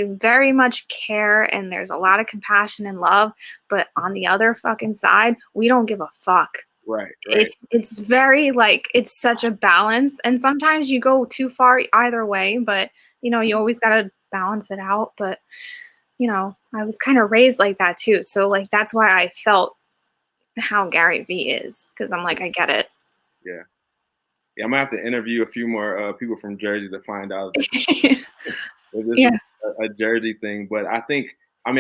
very much care and there's a lot of compassion and love, but on the other fucking side, we don't give a fuck. Right. It's very like it's such a balance, and sometimes you go too far either way, but you always gotta balance it out. But I was kind of raised like that too, so like that's why I felt how Gary Vee is, because I'm like, I get it. Yeah, I'm gonna have to interview a few more people from Jersey to find out if this Yeah. is a Jersey thing. But I think, I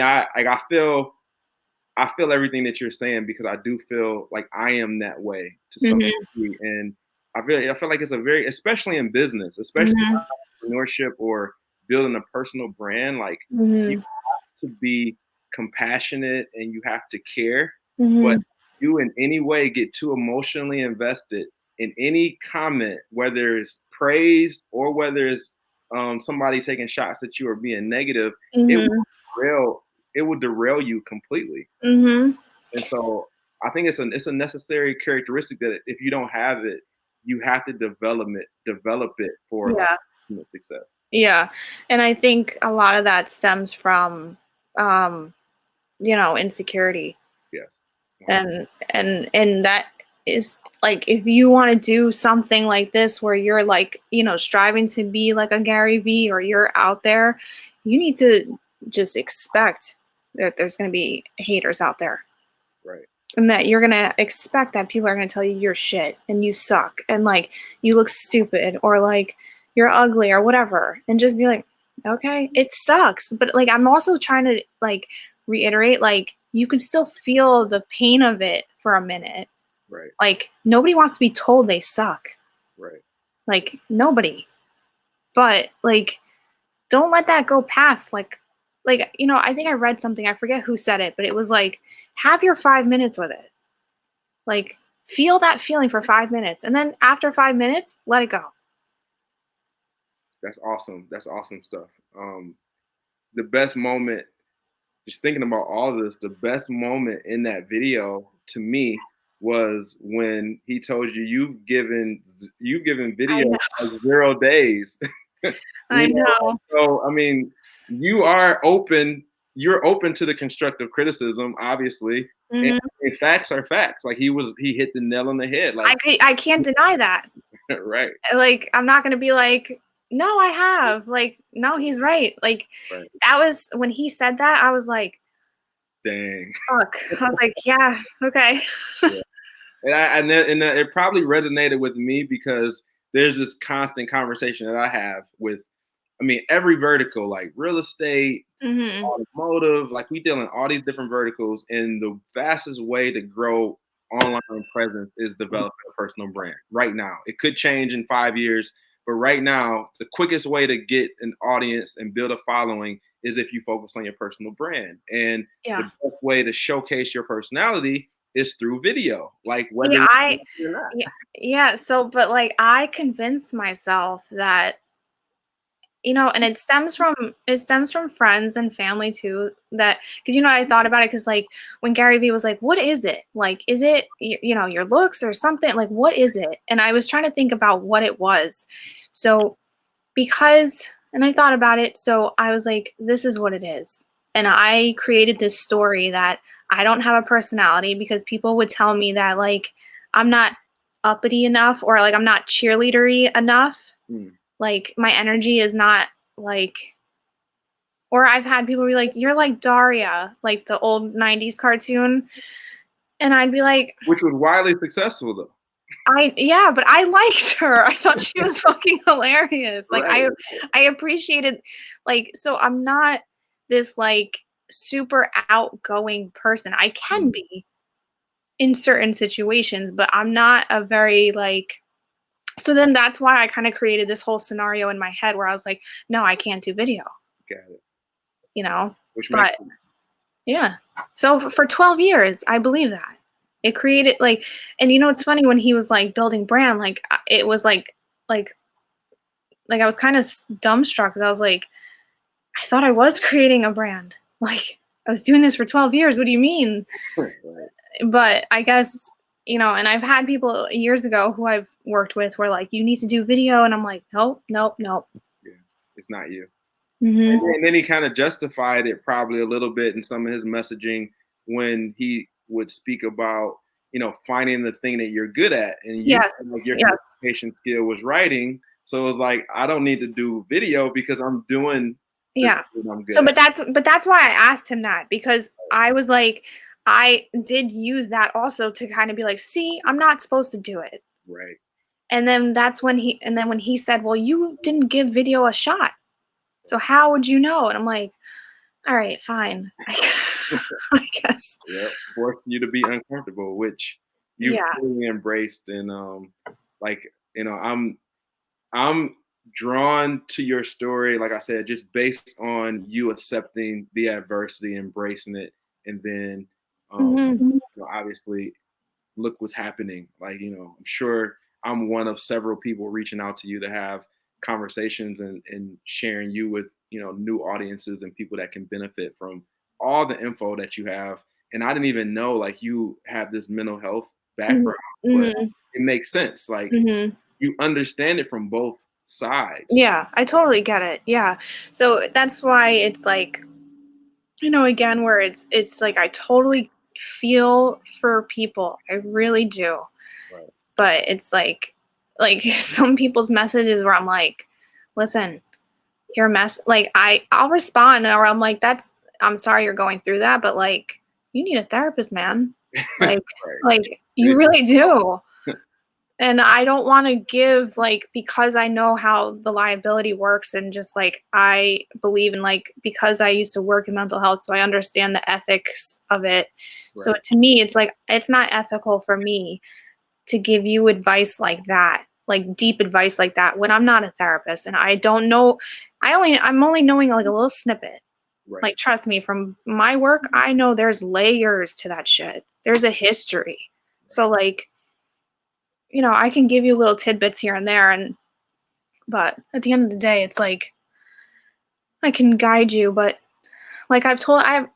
feel everything that you're saying, because I do feel like I am that way to some degree, and I feel like it's a very, especially in business, especially entrepreneurship or building a personal brand, like you have to be compassionate and you have to care, but you in any way get too emotionally invested in any comment, whether it's praise or whether it's somebody taking shots at you or being negative, it will derail you completely. And so I think it's a necessary characteristic that if you don't have it, you have to develop it for success. Yeah. And I think a lot of that stems from insecurity. Yes. And that is like, if you want to do something like this where you're like, striving to be like a Gary Vee, or you're out there, you need to just expect that there's going to be haters out there. Right. And that you're going to expect that people are going to tell you you're shit and you suck and like you look stupid or like you're ugly or whatever, and just be like, okay, it sucks. But like, I'm also trying to like reiterate, like, you can still feel the pain of it for a minute. Right. Like, nobody wants to be told they suck. Right. Like, nobody. But like, don't let that go past. Like, I think I read something, I forget who said it, but it was like, have your 5 minutes with it. Like, feel that feeling for 5 minutes. And then after 5 minutes, let it go. That's awesome. That's awesome stuff. The best moment, just thinking about all of this, the best moment in that video to me was when he told you you've given video 0 days. I know. So you're open to the constructive criticism, obviously. And facts are facts. Like he hit the nail on the head. Like I can't deny that. Right. Like, I'm not gonna be like, no, I have. Like, no, he's right. Like, that was when he said that, I was like, dang. Fuck. I was like, yeah, okay. Yeah. And it probably resonated with me because there's this constant conversation that I have with, every vertical, like real estate, automotive, like we deal in all these different verticals, and the fastest way to grow online presence is developing a personal brand right now. It could change in 5 years, but right now, the quickest way to get an audience and build a following is if you focus on your personal brand. And the best way to showcase your personality is through video. Like whether you're not. Yeah. So, but like, I convinced myself that, and it stems from friends and family too, that, because I thought about it, because like when Gary Vee was like, what is it, like, is it your looks or something, like, what is it? And I was trying to think about what it was. So and I thought about it, so I was like, this is what it is. And I created this story that I don't have a personality, because people would tell me that like I'm not uppity enough, or like I'm not cheerleadery enough. Like, my energy is not like, or I've had people be like, you're like Daria, like the old 90s cartoon. And I'd be like, which was widely successful though. But I liked her. I thought she was fucking hilarious. Like, I appreciated, like, so I'm not this like super outgoing person. I can be in certain situations, but I'm not a very like, so then that's why I kind of created this whole scenario in my head where I was like, no, I can't do video. Got it. Which but yeah. So for 12 years, I believe that. It created like, and it's funny, when he was like building brand, like it was like I was kind of dumbstruck, because I was like, I thought I was creating a brand. Like, I was doing this for 12 years. What do you mean? Right. But I guess, you know, and I've had people years ago who I've worked with were like, you need to do video. And I'm like, nope. Yeah, it's not you. Mm-hmm. And then he kind of justified it probably a little bit in some of his messaging when he would speak about, you know, finding the thing that you're good at. And you, Yes. like, your Yes. communication skill was writing. So it was like, I don't need to do video because I'm doing Yeah. I'm good So, at. but that's why I asked him that, because I was like, I did use that also to kind of be like, see, I'm not supposed to do it. Right. And then when he said, well, you didn't give video a shot. So how would you know? And I'm like, all right, fine. I guess. Yeah. Forced you to be uncomfortable, which you Yeah. fully embraced. And like, you know, I'm drawn to your story, like I said, just based on you accepting the adversity, embracing it, and then you know, obviously look what's happening. Like, you know, I'm sure I'm one of several people reaching out to you to have conversations and sharing you with, you know, new audiences and people that can benefit from all the info that you have. And I didn't even know like you have this mental health background, but it makes sense. Like you understand it from both sides. Yeah, I totally get it. Yeah. So that's why it's like, you know, again, where it's like I totally feel for people. I really do. Right. But it's like some people's messages where I'm like, listen, your mess, like I'll respond or I'm like, I'm sorry you're going through that, but like you need a therapist, man. Like Right. like you really do. And I don't want to give, like, because I know how the liability works, and just like I believe in, like, because I used to work in mental health, so I understand the ethics of it. So Right. to me, it's like it's not ethical for me to give you advice like that, like deep advice like that, when I'm not a therapist and I don't know. I'm only knowing like a little snippet. Right. Like, trust me, from my work, I know there's layers to that shit. There's a history. So like, you know, I can give you little tidbits here and there, but at the end of the day, it's like I can guide you, but like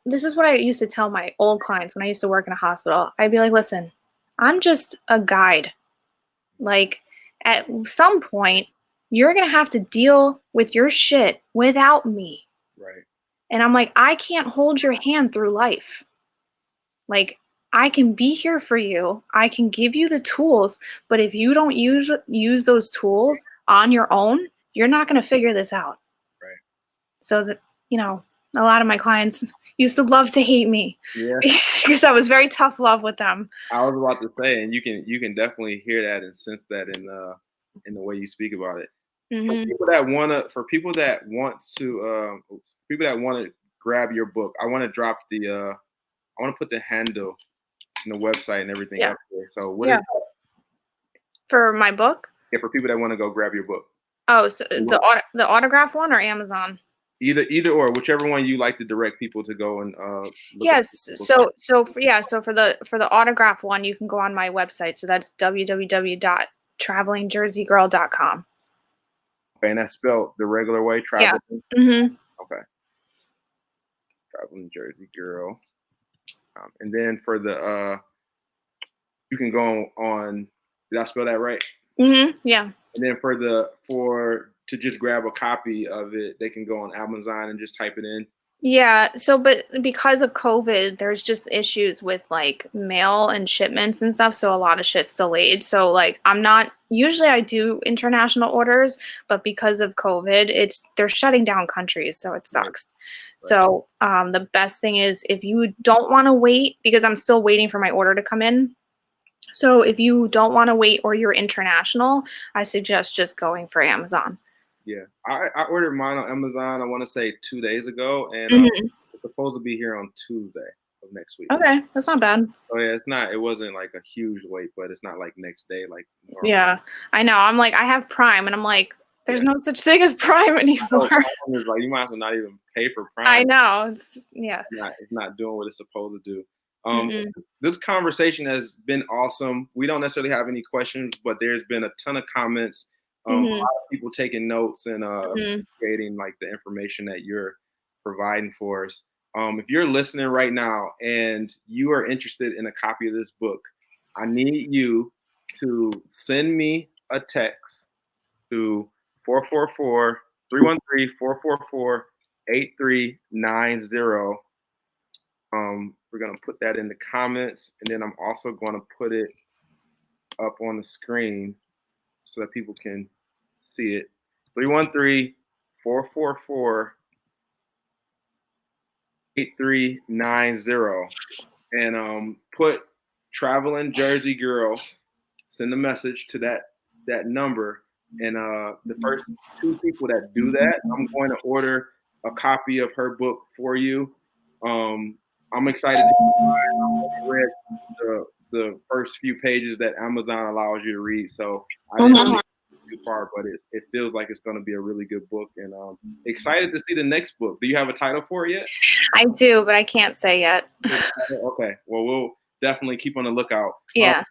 this is what I used to tell my old clients when I used to work in a hospital. I'd be like, listen, I'm just a guide. Like, at some point, you're going to have to deal with your shit without me. Right. And I'm like, I can't hold your hand through life. Like, I can be here for you. I can give you the tools, but if you don't use those tools on your own, you're not going to figure this out. Right. So that, you know, a lot of my clients used to love to hate me. Yeah. Because I was very tough love with them. I was about to say, and you can definitely hear that and sense that in the way you speak about it. For people that want to grab your book, I want to drop I want to put the handle and the website and everything up there. So what is for my book? Yeah, for people that want to go grab your book. Oh, so the autograph one or Amazon? Either or, whichever one you like to direct people to go and yes. So for the autograph one, you can go on my website. So that's www.travelingjerseygirl.com. Okay, and that's spelled the regular way, traveling. Yeah. Okay. Traveling Jersey Girl. And then for the you can go on. Did I spell that right? Yeah. And then to just grab a copy of it, they can go on Amazon and just type it in. Yeah. So, but because of COVID, there's just issues with like mail and shipments and stuff. So a lot of shit's delayed. So like, usually I do international orders, but because of COVID, they're shutting down countries. So it sucks. Right. So the best thing is, if you don't want to wait, because I'm still waiting for my order to come in. So if you don't want to wait or you're international, I suggest just going for Amazon. Yeah, I ordered mine on Amazon, I want to say 2 days ago, and it's supposed to be here on Tuesday of next week. Okay, that's not bad. Oh yeah, it wasn't like a huge wait, but it's not like next day like normal. Yeah, I know. I'm like, I have Prime, and I'm like, there's no such thing as Prime anymore. Prime is like, you might as well not even pay for Prime. I know. It's not doing what it's supposed to do. This conversation has been awesome. We don't necessarily have any questions, but there's been a ton of comments. A lot of people taking notes and creating like the information that you're providing for us. If you're listening right now and you are interested in a copy of this book, I need you to send me a text to 313-444-8390. We're going to put that in the comments, and then I'm also going to put it up on the screen so that people can see it. 313-444-8390, and put Traveling Jersey Girl. Send a message to that number, and the first 2 people that do that, I'm going to order a copy of her book for you. I'm excited to read the first few pages that Amazon allows you to read. So I didn't really go too far, but it feels like it's going to be a really good book, and excited to see the next book. Do you have a title for it yet? I do, but I can't say yet. Okay, well, we'll definitely keep on the lookout. Yeah.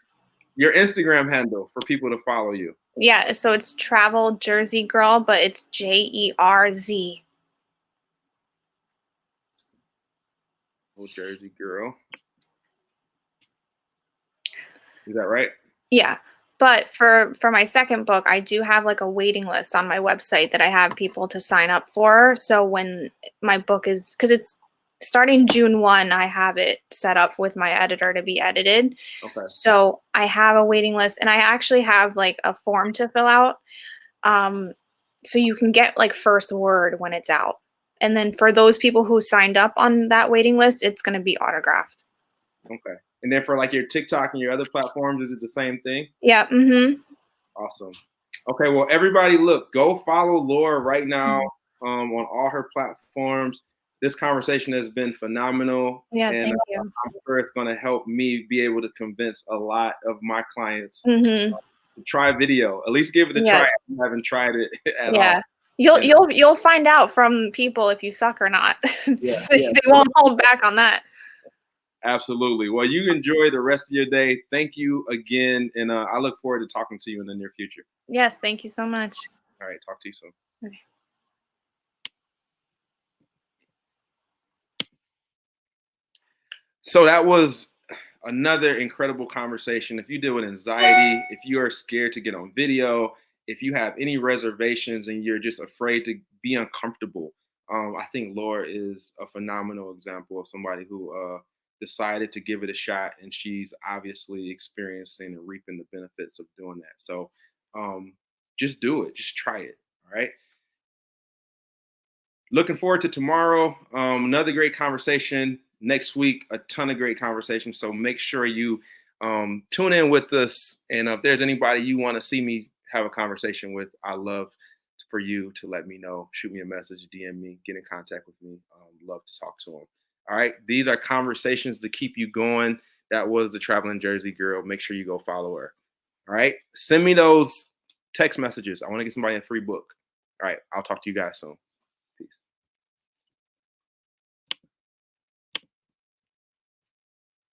Your Instagram handle for people to follow you. Yeah, so it's Travel Jersey Girl, but it's JERZ. Oh, Jersey Girl. Is that right? Yeah. But for my second book, I do have like a waiting list on my website that I have people to sign up for. So when my book is, because it's starting June 1, I have it set up with my editor to be edited. Okay. So I have a waiting list, and I actually have like a form to fill out. So you can get like first word when it's out. And then for those people who signed up on that waiting list, it's going to be autographed. Okay. And then for like your TikTok and your other platforms, is it the same thing? Yeah. Mm-hmm. Awesome. Okay. Well, everybody, look, go follow Laura right now on all her platforms. This conversation has been phenomenal. Yeah. And Thank you. I'm sure it's going to help me be able to convince a lot of my clients Mm-hmm. to try video. At least give it a try if you haven't tried it at all. You'll find out from people if you suck or not. They won't hold back on that. Absolutely. Well, you enjoy the rest of your day. Thank you again, and I look forward to talking to you in the near future. Yes, thank you so much. All right, talk to you soon. Okay. So that was another incredible conversation. If you deal with anxiety, if you are scared to get on video, if you have any reservations and you're just afraid to be uncomfortable, I think Laura is a phenomenal example of somebody who decided to give it a shot, and she's obviously experiencing and reaping the benefits of doing that. So just do it. Just try it. All right. Looking forward to tomorrow. Another great conversation. Next week, a ton of great conversations. So make sure you tune in with us. And if there's anybody you want to see me have a conversation with, I love for you to let me know. Shoot me a message, DM me, get in contact with me. Love to talk to them. All right. These are conversations to keep you going. That was the Traveling Jersey Girl. Make sure you go follow her. All right. Send me those text messages. I want to get somebody a free book. All right. I'll talk to you guys soon. Peace.